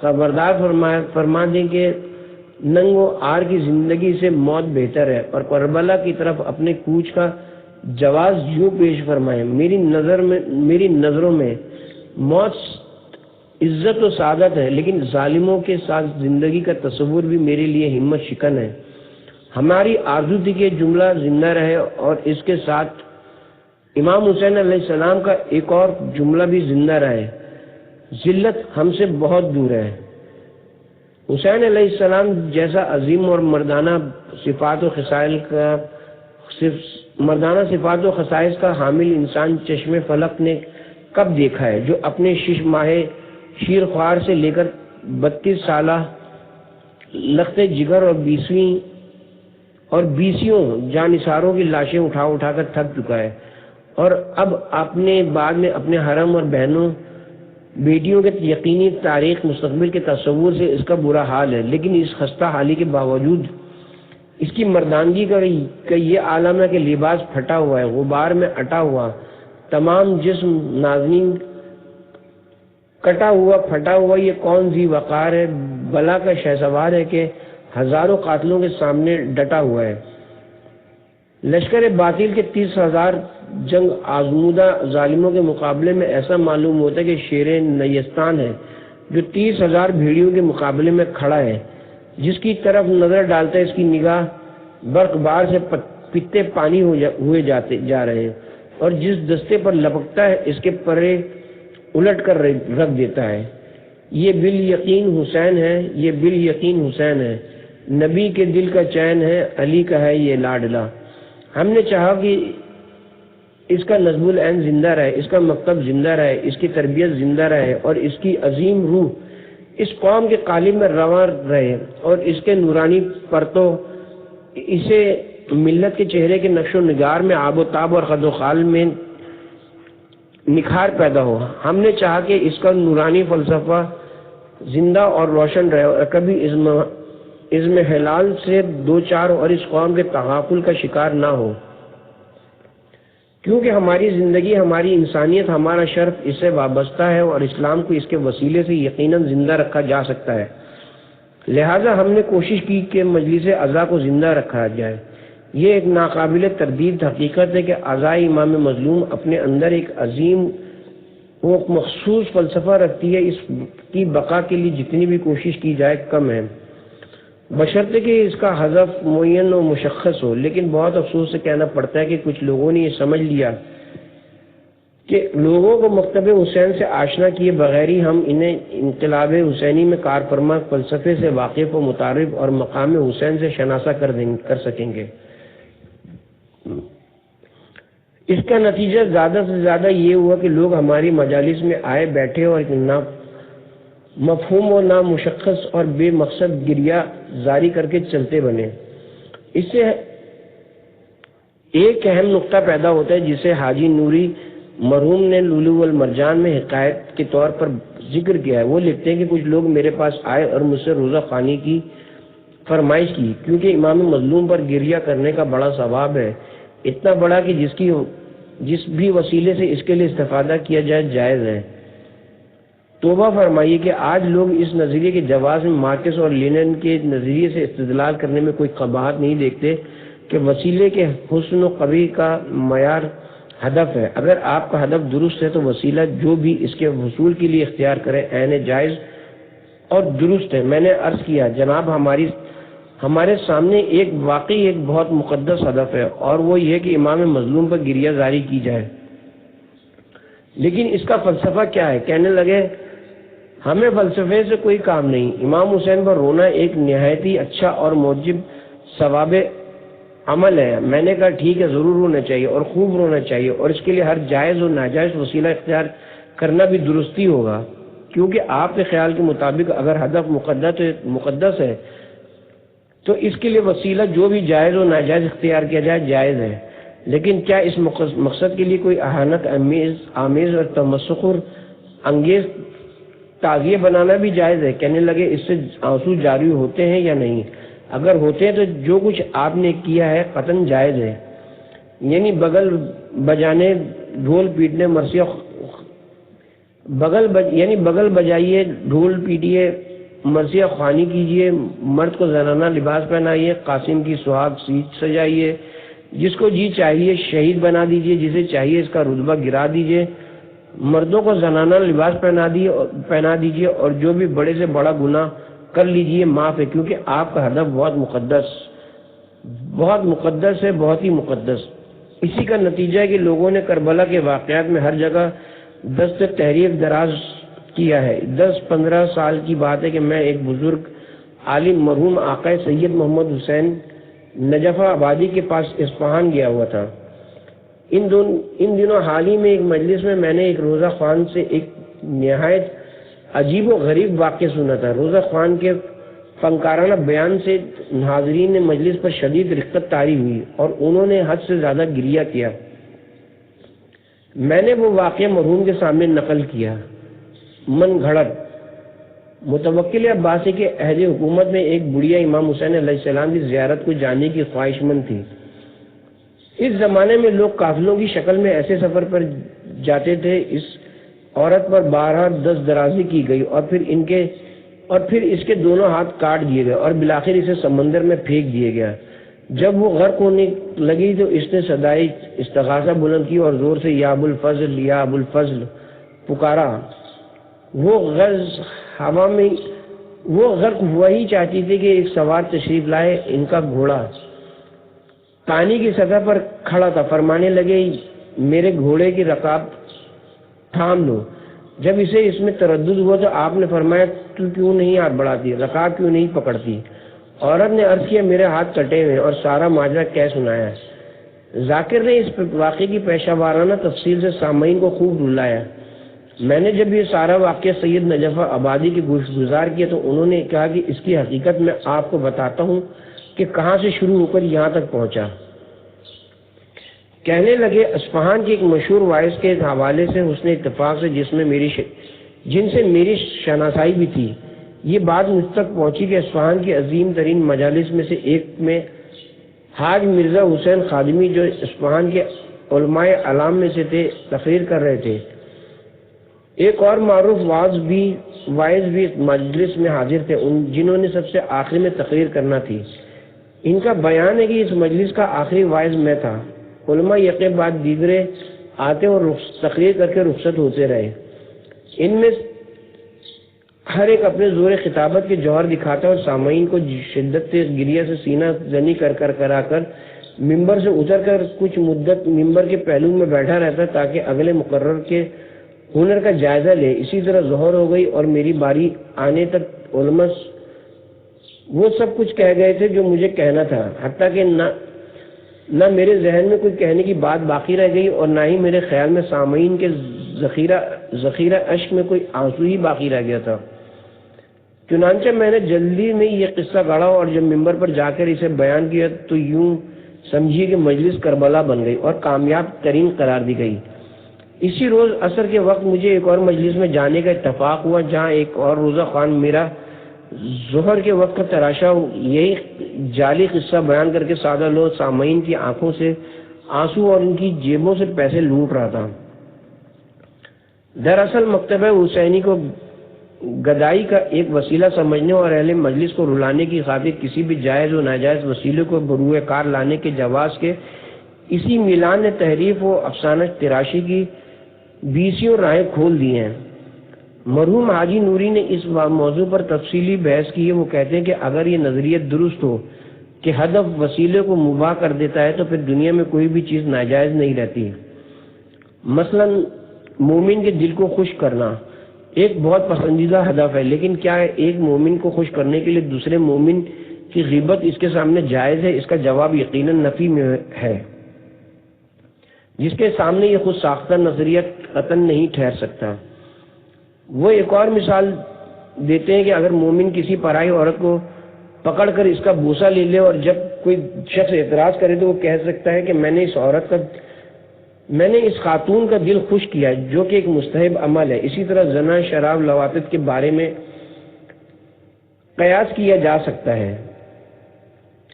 خبردار فرما دیں کہ ننگ و عار کی زندگی سے موت بہتر ہے، اور کربلا کی طرف اپنے کوچ کا جواز یوں پیش فرمائیں، میری نظروں میں موت عزت و سعادت ہے، لیکن ظالموں کے ساتھ زندگی کا تصور بھی میرے لیے ہمت شکن ہے۔ ہماری آرزو تھی کہ جملہ زندہ رہے، اور اس کے ساتھ امام حسین علیہ السلام کا ایک اور جملہ بھی زندہ رہے، ذلت ہم سے بہت دور ہے۔ حسین علیہ السلام جیسا عظیم اور مردانہ صفات و خصائص کا حامل انسان چشم فلک نے کب دیکھا ہے، جو اپنے 6 ماہ شیر خوار سے لے کر 32 سالہ لخت جگر اور بیسیوں جانثاروں کی لاشیں اٹھا کر تھک چکا ہے، اور اب بعد میں اپنے حرم اور بہنوں بیٹیوں کے یقینی تاریخ مستقبل کے تصور سے اس کا برا حال ہے، لیکن اس خستہ حالی کے باوجود اس کی مردانگی کا یہ عالم ہے کہ لباس پھٹا ہوا ہے، غبار میں اٹا ہوا، تمام جسم نازنین کٹا ہوا پھٹا ہوا، یہ کون ذی وقار ہے، بلا کا شہسوار ہے کہ ہزاروں قاتلوں کے سامنے ڈٹا ہوا ہے۔ لشکر باطل کے 30,000 جنگ آزمودہ ظالموں کے مقابلے میں ایسا معلوم ہوتا ہے کہ شیر نیستان ہے جو 30,000 بھیڑیوں کے مقابلے میں کھڑا ہے، جس کی طرف نظر ڈالتا ہے اس کی نگاہ برق بار سے پتے پانی ہوئے جا رہے ہیں، اور جس دستے پر لپکتا ہے اس کے پرے الٹ کر رکھ دیتا ہے۔ یہ بالیقین حسین ہے، نبی کے دل کا چین ہے، علی کا ہے یہ لاڈلا۔ ہم نے چاہا کہ اس کا نظم العین زندہ رہے، اس کا مکتب زندہ رہے، اس کی تربیت زندہ رہے، اور اس کی عظیم روح اس قوم کے قالب میں رواں رہے، اور اس کے نورانی پرتو اسے ملت کے چہرے کے نقش و نگار میں آب و تاب اور خد و خال میں نکھار پیدا ہو۔ ہم نے چاہا کہ اس کا نورانی فلسفہ زندہ اور روشن رہے، اور کبھی اس میں حلال سے دو چار اور اس قوم کے تغافل کا شکار نہ ہو، کیونکہ ہماری زندگی، ہماری انسانیت، ہمارا شرف اس سے وابستہ ہے، اور اسلام کو اس کے وسیلے سے یقیناً زندہ رکھا جا سکتا ہے۔ لہٰذا ہم نے کوشش کی کہ مجلس عزا کو زندہ رکھا جائے۔ یہ ایک ناقابل تردید حقیقت ہے کہ عزائے امام مظلوم اپنے اندر ایک عظیم و مخصوص فلسفہ رکھتی ہے، اس کی بقا کے لیے جتنی بھی کوشش کی جائے کم ہے، بشرطے کہ اس کا ہدف معین و مشخص ہو۔ لیکن بہت افسوس سے کہنا پڑتا ہے کہ کچھ لوگوں نے یہ سمجھ لیا کہ لوگوں کو مکتب حسین سے آشنا کیے بغیر ہی ہم انہیں انقلاب حسینی میں کارفرما فلسفے سے واقف و متعارف اور مقام حسین سے شناسا کر سکیں گے۔ اس کا نتیجہ زیادہ سے زیادہ یہ ہوا کہ لوگ ہماری مجالس میں آئے بیٹھے اور مفہوم و نامشخص اور بے مقصد گریہ جاری کر کے چلتے بنے۔ اس سے ایک اہم نقطہ پیدا ہوتا ہے جسے حاجی نوری مرحوم نے لولو والمرجان میں حکایت کے طور پر ذکر کیا ہے۔ وہ لکھتے ہیں کہ کچھ لوگ میرے پاس آئے اور مجھ سے روزہ خوانی کی فرمائش کی، کیونکہ امام مظلوم پر گریہ کرنے کا بڑا ثواب ہے، اتنا بڑا کہ جس بھی وسیلے سے اس کے لیے استفادہ کیا جائے جائز ہے۔ توبہ فرمائیے کہ آج لوگ اس نظریے کے جواز میں مارکس اور لینن کے نظریے سے استدلال کرنے میں کوئی قباحت نہیں دیکھتے کہ وسیلے کے حسن و قبیح کا معیار ہدف ہے۔ اگر آپ کا ہدف درست ہے تو وسیلہ جو بھی اس کے حصول کے لیے اختیار کرے عین جائز اور درست ہے۔ میں نے عرض کیا جناب، ہمارے سامنے ایک بہت مقدس ہدف ہے، اور وہ یہ کہ امام مظلوم پر گریہ جاری کی جائے، لیکن اس کا فلسفہ کیا ہے؟ کہنے لگے ہمیں فلسفے سے کوئی کام نہیں، امام حسین پر رونا ایک نہایت ہی اچھا اور موجب ثواب عمل ہے۔ میں نے کہا ٹھیک ہے، ضرور رونا چاہیے اور خوب رونا چاہیے، اور اس کے لیے ہر جائز اور ناجائز وسیلہ اختیار کرنا بھی درستی ہوگا، کیونکہ آپ کے خیال کے مطابق اگر ہدف مقدس ہے تو اس کے لیے وسیلہ جو بھی جائز اور ناجائز اختیار کیا جائے جائز ہے۔ لیکن کیا اس مقصد کے لیے کوئی اہانت آمیز اور تمسخر انگیز تعزیہ بنانا بھی جائز ہے؟ کہنے لگے اس سے آنسو جاری ہوتے ہیں یا نہیں؟ اگر ہوتے ہیں تو جو کچھ آپ نے کیا ہے قطعاً جائز ہے، یعنی بغل بجانے، ڈھول پیٹنے، یعنی بغل بجائیے، ڈھول پیٹیے، مرثیہ خوانی کیجیے، مرد کو زنانہ لباس پہنائیے، قاسم کی سہاگ سیٹ سجائیے، جس کو جی چاہیے شہید بنا دیجیے، جسے چاہیے اس کا رتبہ گرا دیجیے، مردوں کو زنانہ لباس پہنا دیجیے، اور جو بھی بڑے سے بڑا گناہ کر لیجیے معاف ہے، کیونکہ آپ کا ہدف بہت مقدس ہے، بہت ہی مقدس۔ اسی کا نتیجہ ہے کہ لوگوں نے کربلا کے واقعات میں ہر جگہ دست تحریک دراز کیا ہے۔ 10-15 سال کی بات ہے کہ میں ایک بزرگ عالم مرحوم آقا سید محمد حسین نجف آبادی کے پاس اصفہان گیا ہوا تھا۔ ان دنوں حال ہی میں ایک مجلس میں نے ایک روزہ خوان سے ایک نہایت عجیب و غریب واقعہ سنا تھا۔ روزہ خوان کے فنکارانہ بیان سے حاضرین مجلس پر شدید رقت طاری ہوئی اور انہوں نے حد سے زیادہ گریہ کیا۔ میں نے وہ واقعہ مرحوم کے سامنے نقل کیا۔ من گھڑت متوکل عباسی کے عہد حکومت میں ایک بڑھیا امام حسین علیہ السلام کی زیارت کو جانے کی خواہش مند تھی۔ اس زمانے میں لوگ قافلوں کی شکل میں ایسے سفر پر جاتے تھے۔ اس عورت پر بارہا دست درازی کی گئی اور پھر اس کے دونوں ہاتھ کاٹ دیے گئے اور بالآخر اسے سمندر میں پھینک دیا گیا۔ جب وہ غرق ہونے لگی تو اس نے صدائے استغاثہ بلند کی اور زور سے یا ابو الفضل یا ابو الفضل پکارا۔ وہ غرق ہوا ہی چاہتی تھی کہ ایک سوار تشریف لائے۔ ان کا گھوڑا پانی کی سطح پر کھڑا تھا، فرمانے لگے میرے گھوڑے کی رکاب تھام لو۔ جب اس میں تردد ہوا تو آپ نے فرمایا تو کیوں نہیں ہاتھ بڑھاتی، رکاب کیوں نہیں پکڑتی؟ عورت نے عرض کیا میرے ہاتھ کٹے ہوئے، اور سارا ماجرا کہہ سنایا۔ ذاکر نے اس واقعے کی پیشہ وارانہ تفصیل سے سامعین کو خوب رلایا۔ میں نے جب یہ سارا واقعہ سید نجف آبادی کی گزار کیا تو انہوں نے کہا کہ اس کی حقیقت میں آپ کو بتاتا ہوں کہ کہاں سے شروع ہو کر یہاں تک پہنچا۔ کہنے لگے اصفہان کے ایک مشہور وائز کے حوالے سے حسن اتفاق سے جن سے میری شناسائی بھی تھی، یہ بات مجھ تک پہنچی کہ اصفہان کی عظیم ترین مجالس میں سے ایک میں حاج مرزا حسین خادمی، جو اصفہان کے علماء علام میں سے تھے، تقریر کر رہے تھے۔ ایک اور معروف وائز بھی مجلس میں حاضر تھے، جنہوں نے سب سے آخر میں تقریر کرنا تھی۔ ان کا بیان ہے کہ اس مجلس کا آخری وائز میں تھا۔ علماء یکے بعد دیگرے آتے اور تقریر کر کے رخصت ہوتے رہے۔ ان میں ہر ایک اپنے زور خطابت کے جوہر دکھاتا اور سامعین کو شدت گریہ سے سینہ زنی کرا کر ممبر سے اتر کر کچھ مدت ممبر کے پہلو میں بیٹھا رہتا تاکہ اگلے مقرر کے ہنر کا جائزہ لے۔ اسی طرح ظہر ہو گئی اور میری باری آنے تک علماء وہ سب کچھ کہہ گئے تھے جو مجھے کہنا تھا، حتیٰ کہ نہ میرے ذہن میں کوئی کہنے کی بات باقی رہ گئی اور نہ ہی میرے خیال میں سامعین کے ذخیرہ اشک میں کوئی آنسو ہی باقی رہ گیا تھا۔ چنانچہ میں نے جلدی میں یہ قصہ گڑھا اور جب ممبر پر جا کر اسے بیان کیا تو یوں سمجھیے کہ مجلس کربلا بن گئی اور کامیاب ترین قرار دی گئی۔ اسی روز عصر کے وقت مجھے ایک اور مجلس میں جانے کا اتفاق ہوا، جہاں ایک اور روزہ خوان میرا ظہر کے وقت کا تراشا یہی جعلی قصہ بیان کر کے سادہ لوگ سامعین کی آنکھوں سے آنسو اور ان کی جیبوں سے پیسے لوٹ رہا تھا۔ دراصل مکتبہ حسینی کو گدائی کا ایک وسیلہ سمجھنے اور اہل مجلس کو رلانے کی خاطر کسی بھی جائز و ناجائز وسیلے کو بروئے کار لانے کے جواز کے اسی میلان نے تحریف و افسانہ تراشی کی 20 راہیں کھول دی ہیں۔ مرحوم حاجی نوری نے اس موضوع پر تفصیلی بحث کی ہے۔ وہ کہتے ہیں کہ اگر یہ نظریہ درست ہو کہ ہدف وسیلے کو مباح کر دیتا ہے تو پھر دنیا میں کوئی بھی چیز ناجائز نہیں رہتی۔ مثلا مومن کے دل کو خوش کرنا ایک بہت پسندیدہ ہدف ہے، لیکن کیا ایک مومن کو خوش کرنے کے لیے دوسرے مومن کی غیبت اس کے سامنے جائز ہے؟ اس کا جواب یقیناً نفی میں ہے، جس کے سامنے یہ خود ساختہ نظریہ قطعاً نہیں ٹھہر سکتا۔ وہ ایک اور مثال دیتے ہیں کہ اگر مومن کسی پرائی عورت کو پکڑ کر اس کا بوسہ لے لے اور جب کوئی شخص اعتراض کرے تو وہ کہہ سکتا ہے کہ میں نے اس عورت کا میں نے اس خاتون کا دل خوش کیا جو کہ ایک مستحب عمل ہے۔ اسی طرح زنا، شراب، لواطت کے بارے میں قیاس کیا جا سکتا ہے،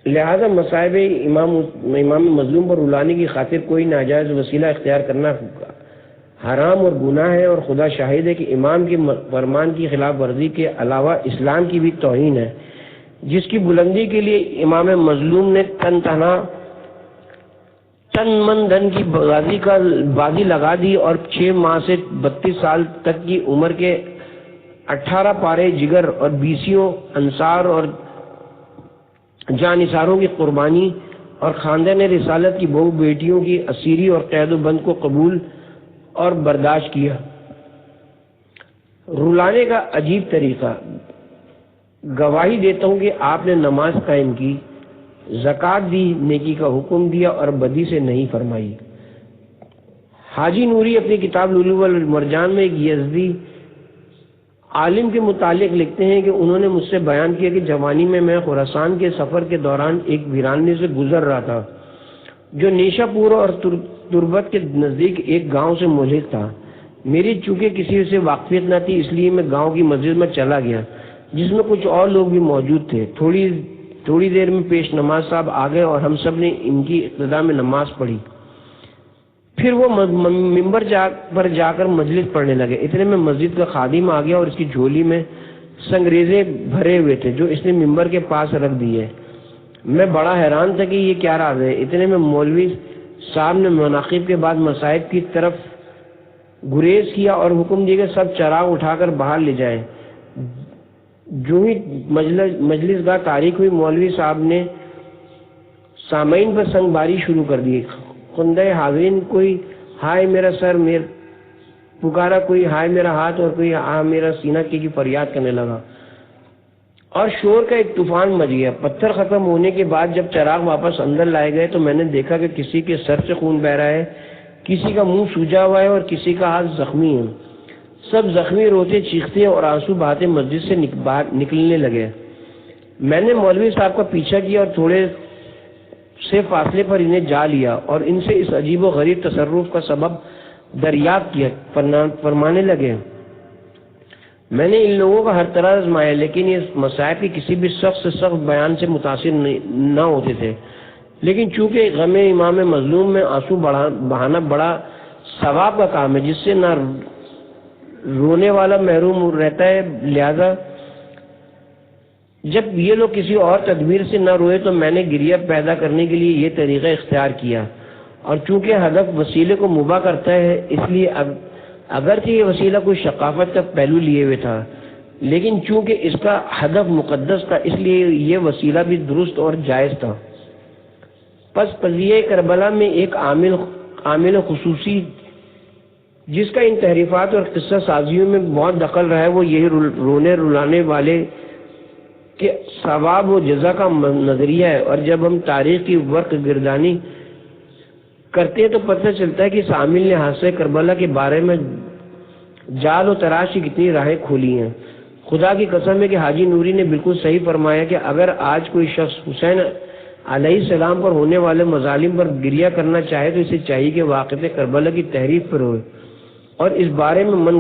لہذا مصائب امام مظلوم پر رلانے کی خاطر کوئی ناجائز وسیلہ اختیار کرنا حرام اور گناہ ہے، اور خدا شاہد ہے کہ امام کے فرمان کی خلاف ورزی کے علاوہ اسلام کی بھی توہین ہے، جس کی بلندی کے لیے امام مظلوم نے تن من دھن کی بازی لگا دی اور 6 ماہ سے 32 سال تک کی عمر کے 18 پارے جگر اور 20 انصار اور جانثاروں کی قربانی اور خاندان رسالت کی بہو بیٹیوں کی اسیری اور قید و بند کو قبول اور برداشت کیا۔ رلانے کا عجیب طریقہ، گواہی دیتا ہوں کہ آپ نے نماز قائم کی، زکوٰۃ دی، نیکی کا حکم دیا اور بدی سے نہیں فرمائی۔ حاجی نوری اپنی کتاب لؤلؤ والمرجان میں ایک یزدی عالم کے متعلق لکھتے ہیں کہ انہوں نے مجھ سے بیان کیا کہ جوانی میں خراسان کے سفر کے دوران ایک ویرانے سے گزر رہا تھا جو نیشا پور اور تربت کے نزدیک ایک گاؤں سے ملحق تھا۔ میری چونکہ کسی سے واقفیت نہ تھی، اس لیے میں گاؤں کی مسجد میں چلا گیا جس میں کچھ اور لوگ بھی موجود تھے۔ تھوڑی دیر میں پیش نماز صاحب آ گئے اور ہم سب نے ان کی ابتدا میں نماز پڑھی، پھر وہ ممبر پر جا کر مجلس پڑھنے لگے۔ اتنے میں مسجد کا خادم آ گیا اور اس کی جھولی میں سنگریزے بھرے ہوئے تھے جو اس نے ممبر کے پاس رکھ دیے۔ میں بڑا حیران تھا کہ یہ کیا راز ہے۔ اتنے میں مولوی صاحب نے مناقب کے بعد مصائب کی طرف گریز کیا اور حکم دیا کہ سب چراغ اٹھا کر باہر لے جائیں۔ جو ہی مجلس گاہ تاریخ ہوئی، مولوی صاحب نے سامعین پر سنگ باری شروع کر دی۔ خندہ حاضرین کوئی ہائے میرا سر پکارا، کوئی ہائے میرا ہاتھ اور کوئی ہائے میرا سینہ کی فریاد کرنے لگا اور شور کا ایک طوفان مچ گیا۔ پتھر ختم ہونے کے بعد جب چراغ واپس اندر لائے گئے تو میں نے دیکھا کہ کسی کے سر سے خون بہ رہا ہے، کسی کا منہ سوجا ہوا ہے اور کسی کا ہاتھ زخمی ہے۔ سب زخمی روتے، چیختے اور آنسو بہاتے مسجد سے نکلنے لگے۔ میں نے مولوی صاحب کا پیچھا کیا اور تھوڑے سے فاصلے پر انہیں جا لیا اور ان سے اس عجیب و غریب تصرف کا سبب دریافت کیا۔ فرمانے لگے، میں نے ان لوگوں کا ہر طرح آزمایا لیکن یہ مصائب کی کسی بھی سخت سے سخت بیان سے متاثر نہ ہوتے تھے، لیکن چونکہ غم امام مظلوم میں آنسو بہانا بڑا ثواب کا کام ہے جس سے نہ رونے والا محروم رہتا ہے، لہذا جب یہ لوگ کسی اور تدبیر سے نہ روئے تو میں نے گریہ پیدا کرنے کے لیے یہ طریقہ اختیار کیا، اور چونکہ ہدف وسیلے کو مباح کرتا ہے اس لیے اگرچہ یہ وسیلہ کوئی ثقافت کا پہلو لیے ہوئے تھا لیکن چونکہ اس کا ہدف مقدس تھا اس لیے یہ وسیلہ بھی درست اور جائز تھا۔ پس قضیہ کربلا میں ایک عامل خصوصی جس کا ان تحریفات اور قصہ سازیوں میں بہت دخل رہا ہے وہ یہی رونے رلانے والے کہ ثواب و جزا کا نظریہ ہے، اور جب ہم تاریخ کی ورق گردانی کرتے ہیں تو پتہ چلتا ہے کہ اس عامل نے حادثہ کربلا کے بارے میں جال و تراش کی کتنی راہیں کھولی ہیں۔ خدا کی قسم ہے کہ حاجی نوری نے بالکل صحیح فرمایا کہ اگر آج کوئی شخص حسین علیہ السلام پر ہونے والے مظالم پر گریہ کرنا چاہے تو اسے چاہیے کہ واقعہ کربلا کی تحریف پر ہوئے اور اس بارے میں من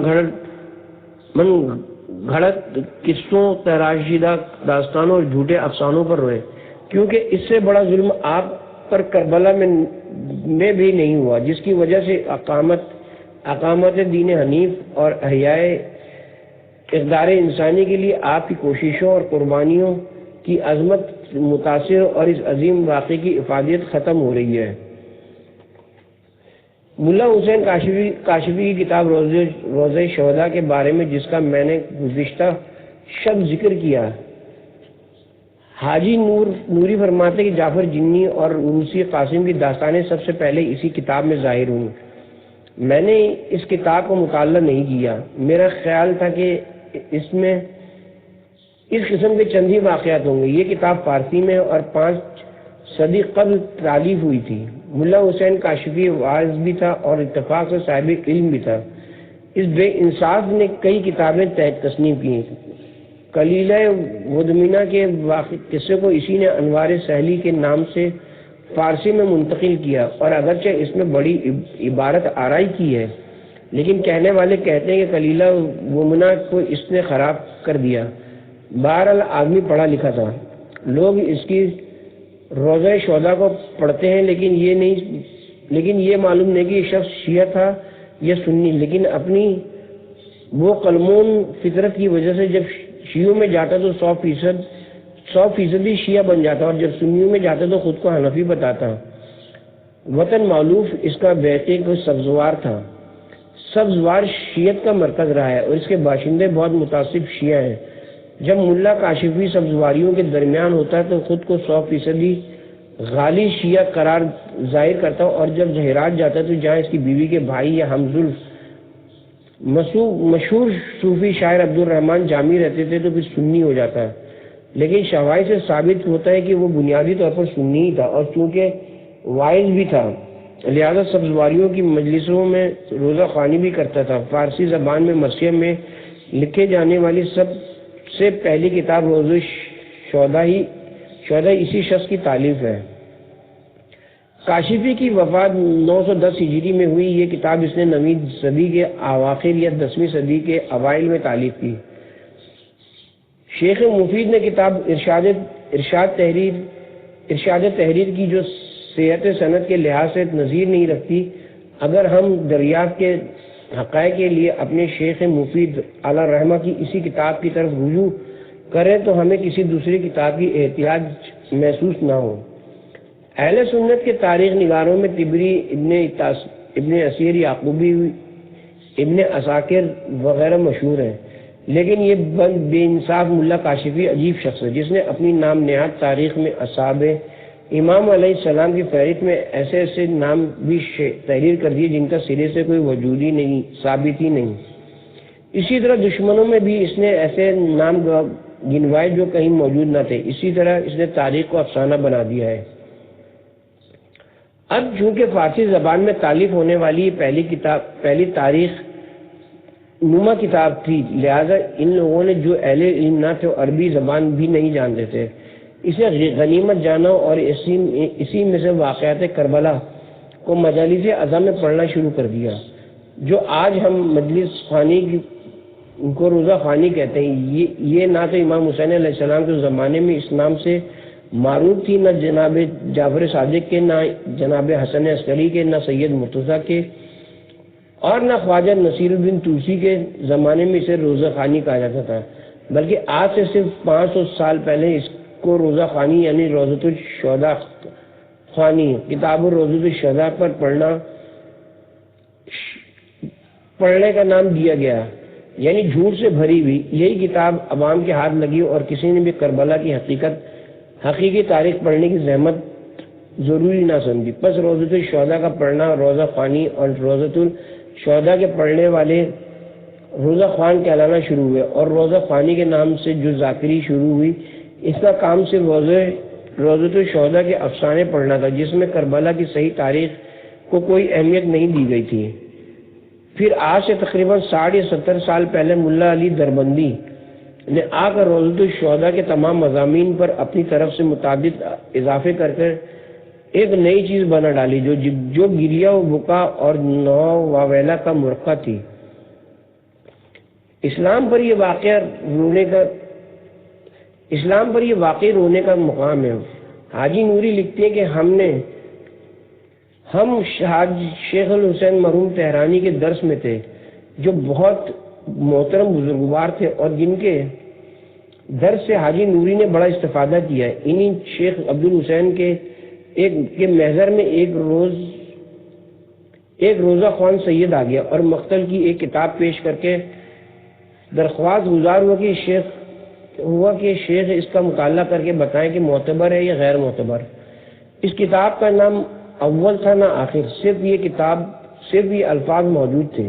گھڑت قصوں، تراشیدہ داستانوں اور جھوٹے افسانوں پر روئے، کیونکہ اس سے بڑا ظلم آپ پر کربلا میں بھی نہیں ہوا، جس کی وجہ سے اقامت دین حنیف اور احیاء اقدار انسانی کے لیے آپ کی کوششوں اور قربانیوں کی عظمت متاثر اور اس عظیم واقعے کی افادیت ختم ہو رہی ہے۔ ملا حسین کاشفی کی کتاب روضہ شہداء کے بارے میں جس کا میں نے گزشتہ شب ذکر کیا، حاجی نوری فرماتے کہ جعفر جنی اور روسی قاسم کی داستانیں سب سے پہلے اسی کتاب میں ظاہر ہوئیں۔ میں نے اس کتاب کو مطالعہ نہیں کیا، میرا خیال تھا کہ اس میں اس قسم کے چند ہی واقعات ہوں گے۔ یہ کتاب فارسی میں اور 5 صدی قبل تالیف ہوئی تھی۔ ملا حسین کاشفی واعظ بھی تھا اور اتفاق سے صاحب علم بھی تھا۔ اس بے انصاف نے کئی کتابیں تصنیف کی۔ کلیلہ ودمینہ کے قصے کو اسی نے انوار سہلی کے نام سے فارسی میں منتقل کیا، اور اگرچہ اس میں بڑی عبارت آرائی کی ہے، لیکن کہنے والے کہتے ہیں کہ کلیلہ ومنا کو اس نے خراب کر دیا۔ بہرحال آدمی پڑھا لکھا تھا، لوگ اس کی روزہ شہداء کو پڑھتے ہیں، لیکن یہ معلوم نہیں کہ یہ شخص شیعہ تھا یا سنی، لیکن اپنی وہ قلمون فطرت کی وجہ سے جب شیعوں میں جاتا تو 100% شیعہ بن جاتا، اور جب سنیوں میں جاتا تو خود کو حنفی بتاتا۔ وطن معلوف اس کا بیقی کو سبزوار تھا۔ سبزوار شیعت کا مرکز رہا ہے اور اس کے باشندے بہت متعصب شیعہ ہیں۔ جب ملا کاشفی سبزواریوں کے درمیان ہوتا ہے تو خود کو 100% غالی شیعہ قرار ظاہر کرتا ہے، اور جب ہرات جاتا ہے تو جہاں اس کی بیوی کے بھائی یا ہمزلف مشہور صوفی شاعر عبدالرحمن جامی رہتے تھے تو پھر سنی ہو جاتا ہے، لیکن شواہد سے ثابت ہوتا ہے کہ وہ بنیادی طور پر سنی ہی تھا، اور چونکہ وائز بھی تھا لہذا سبزواریوں کی مجلسوں میں روزہ خوانی بھی کرتا تھا۔ فارسی زبان میں مرثیہ میں لکھے جانے والی سب سے پہلی کتاب روزہ شہداء اسی شخص کی تالیف ہے۔ کاشفی کی وفات 910 ہجری میں ہوئی۔ یہ کتاب اس نے 9ویں صدی کے اواخر یا 10ویں صدی کے اوائل میں تالیف کی۔ شیخ مفید نے کتاب ارشاد تحریر کی جو صحت سند کے لحاظ سے نظیر نہیں رکھتی۔ اگر ہم دریافت کے حقائق کے لیے اپنے شیخ مفید علیہ رحمہ کی اسی کتاب کی طرف رجوع کریں تو ہمیں کسی دوسری کتاب کی احتیاج محسوس نہ ہو۔ اہل سنت کے تاریخ نگاروں میں طبری، ابن اسیر یعقوبی، ابن عساکر وغیرہ مشہور ہیں، لیکن یہ بے انصاف ملا کاشفی عجیب شخص ہے جس نے اپنی نام نہاد تاریخ میں اصحاب امام علیہ السلام کی فہرست میں ایسے نام بھی تحریر کر دیے جن کا سرے سے کوئی وجود ہی نہیں، ثابت ہی نہیں۔ اسی طرح دشمنوں میں بھی اس نے ایسے نام گنوائے جو کہیں موجود نہ تھے۔ اسی طرح اس نے تاریخ کو افسانہ بنا دیا ہے۔ اب چونکہ فارسی زبان میں تالیف ہونے والی پہلی تاریخ نما کتاب تھی، لہذا ان لوگوں نے جو اہل علم نہ تھے عربی زبان بھی نہیں جانتے تھے، اسے غنیمت جانا اور اسی میں سے واقعات کربلا کو مجالس اعظم میں پڑھنا شروع کر دیا، جو آج ہم مجلس خوانی کو روزہ خوانی کہتے ہیں۔ یہ نہ تو امام حسین علیہ السلام کے زمانے میں اس نام سے معروف تھی، نہ جناب جعفر صادق کے، نہ جناب حسن عسکری کے، نہ سید مرتضیٰ کے، اور نہ خواجہ نصیر الدین توسی کے زمانے میں اسے روزہ خوانی کہا جاتا تھا، بلکہ آج سے صرف 500 سال پہلے اس کو روزہ خوانی یعنی روزۃ الشہداء خوانی، کتاب روزۃ الشہداء پر پڑھنے کا نام دیا گیا، یعنی جھوٹ سے بھری ہوئی۔ یہی کتاب عوام کے ہاتھ لگی اور کسی نے بھی کربلا کی حقیقی تاریخ پڑھنے کی زحمت ضروری نہ سمجھی، پس روزۃ الشہداء کا پڑھنا روزہ خوانی، اور روزۃ الشہداء کے پڑھنے والے روزہ خوان کہلانا شروع ہوئے، اور روزہ خوانی کے نام سے جو ذاکری شروع ہوئی، اس کا کام صرف روزۃ الشہداء کے افسانے پڑھنا تھا جس میں کربلا کی صحیح تاریخ کو کوئی اہمیت نہیں دی گئی تھی۔ پھر آج سے تقریباً 60 یا 70 سال پہلے ملا علی دربندی نے آ کر روزۃ الشہداء کے تمام مضامین پر اپنی طرف سے متعدد اضافے کر ایک نئی چیز بنا ڈالی جو گریہ و بکا اور نو واویلا کا مرقع تھی۔ اسلام پر یہ واقعی رونے کا مقام ہے۔ حاجی نوری لکھتے ہیں کہ ہم شیخ الحسین مرحوم تہرانی کے درس میں تھے جو بہت محترم بزرگوار تھے اور جن کے درس سے حاجی نوری نے بڑا استفادہ کیا ہے۔ انہی شیخ عبدالحسین کے محضر میں ایک روزہ خوان سید آ گیا اور مقتل کی ایک کتاب پیش کر کے درخواست گزار ہوا کہ شیخ اس کا مطالعہ کر کے بتائیں کہ معتبر ہے یا غیر معتبر۔ اس کتاب کا نام اول تھا نہ آخر، صرف یہ الفاظ موجود تھے۔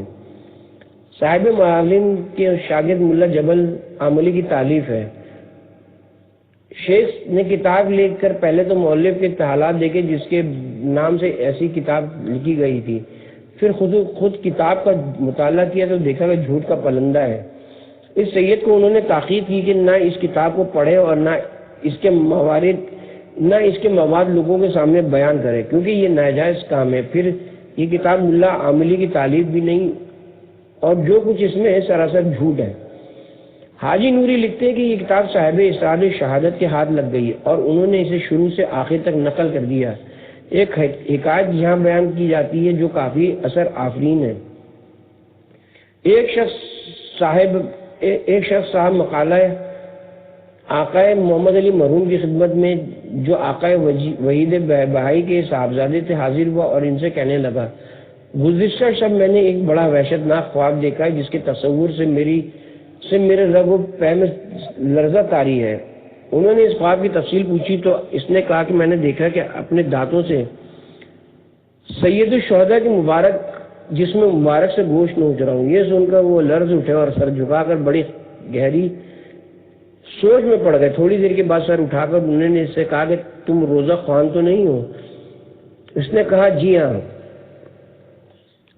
صاحب معالم کے شاگرد ملا جبل عاملی کی تالیف ہے۔ شیخ نے کتاب لکھ کر پہلے تو مؤلف کے اطلاعات دیکھے جس کے نام سے ایسی کتاب لکھی گئی تھی، پھر خود کتاب کا مطالعہ کیا تو دیکھا کہ جھوٹ کا پلندہ ہے۔ اس سید کو انہوں نے تاکید کی کہ نہ اس کتاب کو پڑھے اور نہ اس کے موارد نہ اس کے مواد لوگوں کے سامنے بیان کرے، کیونکہ یہ ناجائز کام ہے۔ پھر یہ کتاب ملا عاملی کی تعلیف بھی نہیں، اور جو کچھ اس میں ہے سراسر جھوٹ ہے۔ حاجی نوری لکھتے ہیں کہ یہ کتاب صاحب اسرار شہادت کے ہاتھ لگ گئی اور انہوں نے اسے شروع سے آخر تک نقل کر دیا۔ ایک حکایت یہاں بیان کی جاتی ہے جو کافی اثر آفرین ہے۔ ایک شخص صاحب مقالہ آقائے محمد علی مرحوم کی خدمت میں، جو آقائے وحید بہائی کے صاحبزادے تھے، حاضر ہوا اور ان سے کہنے لگا، گزشتہ شب میں نے ایک بڑا وحشت ناک خواب دیکھا ہے جس کے تصور سے میرے رگ و پے میں لرزہ طاری ہے۔ انہوں نے اس خواب کی تفصیل پوچھی تو اس نے کہا کہ میں نے دیکھا کہ اپنے دانتوں سے سید الشہداء کی مبارک جسم مبارک سے گوشت نوچ رہا ہوں۔ یہ سن کر وہ لرز اٹھے اور سر جھکا کر بڑی گہری سوچ میں پڑ گئے۔ تھوڑی دیر کے بعد سر اٹھا کر انہوں نے اس سے کہا کہ تم روزہ خوان تو نہیں ہو؟ اس نے کہا جی ہاں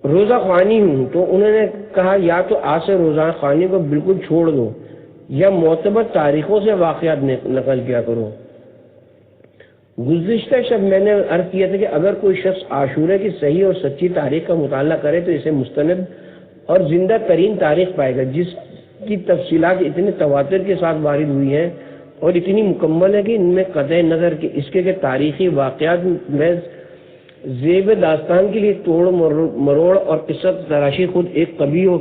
روزہ خوانی ہوں۔ تو انہوں نے کہا یا تو آج سے روزہ خوانی کو بالکل چھوڑ دو یا معتبر تاریخوں سے واقعات نقل کیا کرو۔ گزشتہ شب میں نے عرض کیا تھا کہ اگر کوئی شخص عاشورہ کی صحیح اور سچی تاریخ کا مطالعہ کرے تو اسے مستند اور زندہ ترین تاریخ پائے گا، جس کی تفصیلات اتنے تواتر کے ساتھ وارد ہوئی ہیں اور اتنی مکمل ہے کہ ان میں قطع نظر کہ اس کے تاریخی واقعات میں زیب داستان کے لیے توڑ مروڑ اور قصہ تراشی خود ایک کبھی اور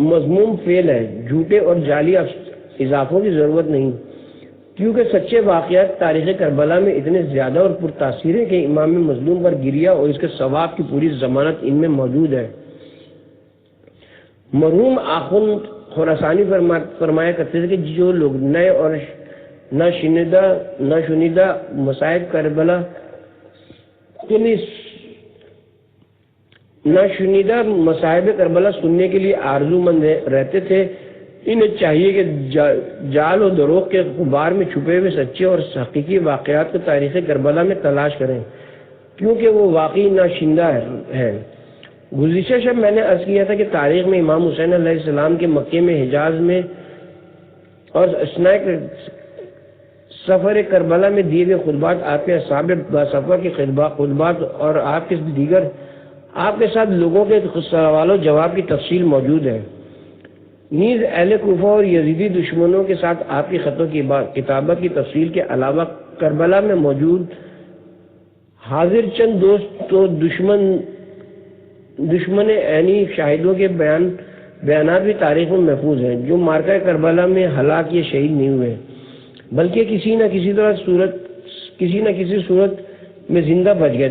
مذموم فعل ہے۔ جھوٹے اور جعلی اضافوں کی ضرورت نہیں، کیونکہ سچے واقعات تاریخ کربلا میں اتنے زیادہ اور پرتاثیر ہیں کہ امام مظلوم پر گریہ اور اس کے ثواب کی پوری ضمانت ان میں موجود ہے۔ مرحوم آخوند خراسانی فرمایا کرتے تھے کہ جو لوگ نئے اور نہ شنیدہ مصائب کربلا سننے کے لیے آرزو مند رہتے تھے، انہیں چاہیے کہ جال و دروغ کے غبار میں چھپے ہوئے سچے اور حقیقی واقعات کو تاریخ کربلا میں تلاش کریں، کیونکہ وہ واقعی ناشندہ ہے۔ گزشتہ شب میں نے عرض کیا تھا کہ تاریخ میں امام حسین علیہ السلام کے مکے میں، حجاز میں اور اثناء سفر کربلا میں دیے گئے خطبات، آپ کے اصحاب باصفا کے خطبات اور آپ کے ساتھ لوگوں کے سوال و جواب کی تفصیل موجود ہے۔ نیز اہل کوفہ اور یزیدی دشمنوں کے ساتھ آپ کی خطوں کی کتابت کی تفصیل کے علاوہ کربلا میں موجود حاضر چند دوست تو دشمن عینی شاہدوں کے بیانات بھی تاریخ میں محفوظ ہیں، جو مارکہ کربلا میں ہلاک یا شہید نہیں ہوئے بلکہ کسی نہ کسی صورت میں زندہ بچ گئے۔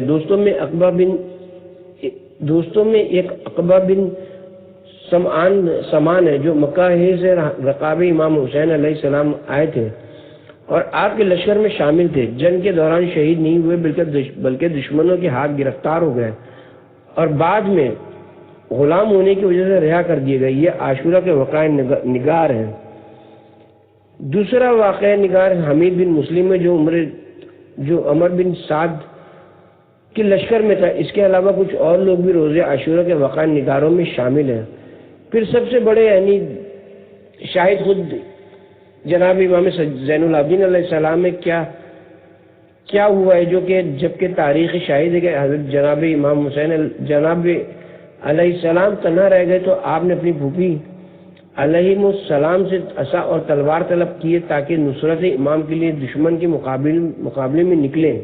دوستوں میں ایک عقبہ بن سمان ہے، جو مکہ سے رقاب امام حسین علیہ السلام آئے تھے اور آپ کے لشکر میں شامل تھے۔ جنگ کے دوران شہید نہیں ہوئے بلکہ دشمنوں کے ہاتھ گرفتار ہو گئے اور بعد میں غلام ہونے کی وجہ سے رہا کر دیے گئے۔ یہ عاشورہ کے واقعہ نگار ہیں۔ دوسرا واقعہ نگار حمید بن مسلم ہے، جو عمر بن سعد کے لشکر میں تھا۔ اس کے علاوہ کچھ اور لوگ بھی روزے عاشورہ کے واقعہ نگاروں میں شامل ہیں۔ پھر سب سے بڑے یعنی شاہد خود جناب امام زین العابدین علیہ السلام میں کیا ہوا ہے، جو کہ جبکہ تاریخ شاہد ہے کہ حضرت جناب امام حسین جناب علیہ السلام تنہا رہ گئے تو آپ نے اپنی پھوپھی علیہ السلام سے عصا اور تلوار طلب کیے تاکہ نصرت امام کے لیے دشمن کے مقابلے میں نکلیں۔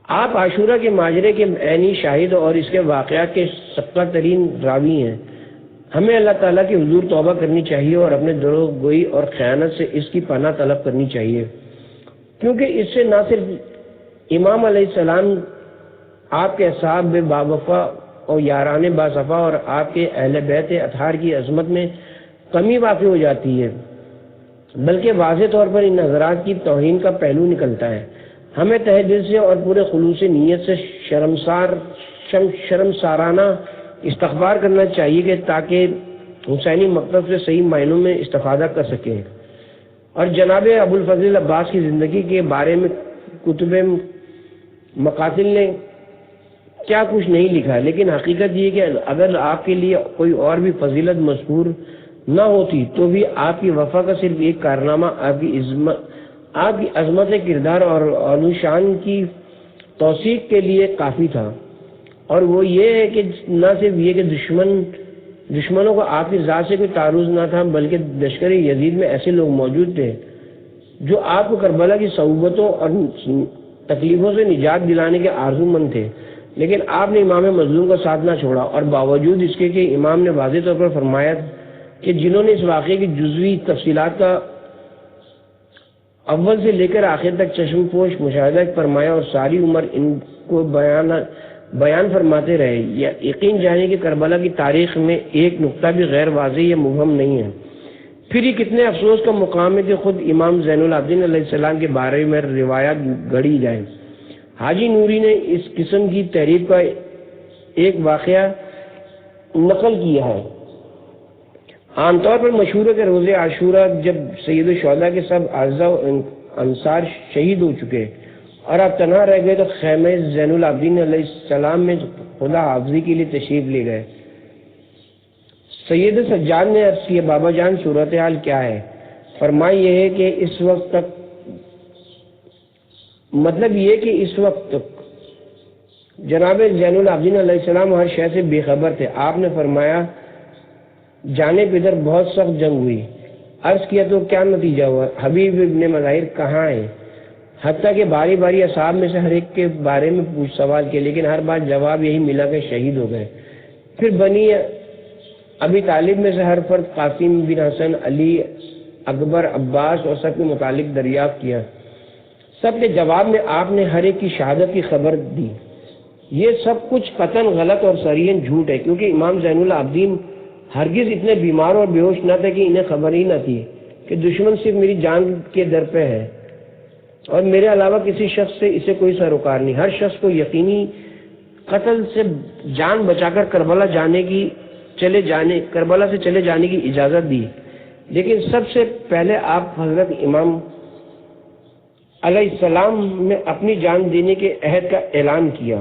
آپ عاشورہ کے ماجرے کے عینی شاہد اور اس کے واقعات کے سبقہ ترین راوی ہیں۔ ہمیں اللہ تعالیٰ کی حضور توبہ کرنی چاہیے اور اپنے دروغ گوئی اور خیانت سے اس کی پناہ طلب کرنی چاہیے، کیونکہ اس سے نہ صرف امام علیہ السلام، آپ کے اصحاب بے باوفا اور یاران باصفا اور آپ کے اہل بیت اطہار کی عظمت میں کمی واقع ہو جاتی ہے، بلکہ واضح طور پر ان حضرات کی توہین کا پہلو نکلتا ہے۔ ہمیں تہ دل سے اور پورے خلوص نیت سے شرمسارانہ استغفار کرنا چاہیے کہ تاکہ حسینی مکتب سے صحیح معنوں میں استفادہ کر سکیں۔ اور جناب ابوالفضل عباس کی زندگی کے بارے میں کتب مقاتل نے کیا کچھ نہیں لکھا، لیکن حقیقت یہ کہ اگر آپ کے لیے کوئی اور بھی فضیلت مذکور نہ ہوتی تو بھی آپ کی وفا کا صرف ایک کارنامہ آپ کی عظمت کردار اور علو شان کی توثیق کے لیے کافی تھا، اور وہ یہ ہے کہ نہ صرف یہ کہ دشمنوں کو آپ کی ذات سے کوئی تعارض نہ تھا، بلکہ لشکر یزید میں ایسے لوگ موجود تھے جو آپ کو کربلا کی صعوبتوں اور تکلیفوں سے نجات دلانے کے آرزو مند تھے، لیکن آپ نے امام مظلوم کا ساتھ نہ چھوڑا، اور باوجود اس کے کہ امام نے واضح طور پر فرمایا کہ جنہوں نے اس واقعے کی جزوی تفصیلات کا اول سے لے کر آخر تک چشم پوش مشاہدہ فرمایا اور ساری عمر ان کو بیان فرماتے رہے، یقین جانیے کہ کربلا کی تاریخ میں ایک نقطہ بھی غیر واضح یا مبہم نہیں ہے۔ پھر یہ کتنے افسوس کا مقام ہے کہ خود امام زین العابدین علیہ السلام کے بارے میں روایات گھڑی جائیں۔ حاجی نوری نے اس قسم کی تحریف کا ایک واقعہ نقل کیا ہے۔ عام طور پر مشہور ہے کہ روز عاشورہ جب سید الشہداء کے سب اعزاء و انصار شہید ہو چکے اور آپ تنہا رہ گئے تو خیمہ زین العابدین علیہ السلام میں خدا حافظی کے لیے تشریف لے گئے۔ سید سجاد نے عرض کیا بابا جان صورتحال کیا ہے؟ فرمایا یہ ہے کہ اس وقت تک جناب زین العابدین علیہ السلام ہر شے سے بے خبر تھے۔ آپ نے فرمایا جانے پدر بہت سخت جنگ ہوئی۔ عرض کیا تو کیا نتیجہ ہوا؟ حبیب ابن مظاہر کہاں ہیں؟ حتیٰ کہ باری باری اصحاب میں سے ہر ایک کے بارے میں پوچھ سوال کیا، لیکن ہر بار جواب یہی ملا کہ شہید ہو گئے۔ پھر بنی ابی طالب میں سے ہر فرد قاسم بن حسن، علی، اکبر، عباس اور سب کے متعلق دریافت کیا۔ سب کے جواب میں آپ نے ہر ایک کی شہادت کی خبر دی۔ یہ سب کچھ قطعاً غلط اور صریحاً جھوٹ ہے، کیونکہ امام زین العابدین ہرگز اتنے بیمار اور بے ہوش نہ تھے کہ انہیں خبر ہی نہ تھی کہ دشمن صرف میری جان کے در پہ ہے اور میرے علاوہ کسی شخص سے اسے کوئی سروکار نہیں۔ ہر شخص کو یقینی قتل سے جان بچا کر کربلا سے چلے جانے کی اجازت دی، لیکن سب سے پہلے آپ حضرت امام علیہ السلام میں اپنی جان دینے کے عہد کا اعلان کیا۔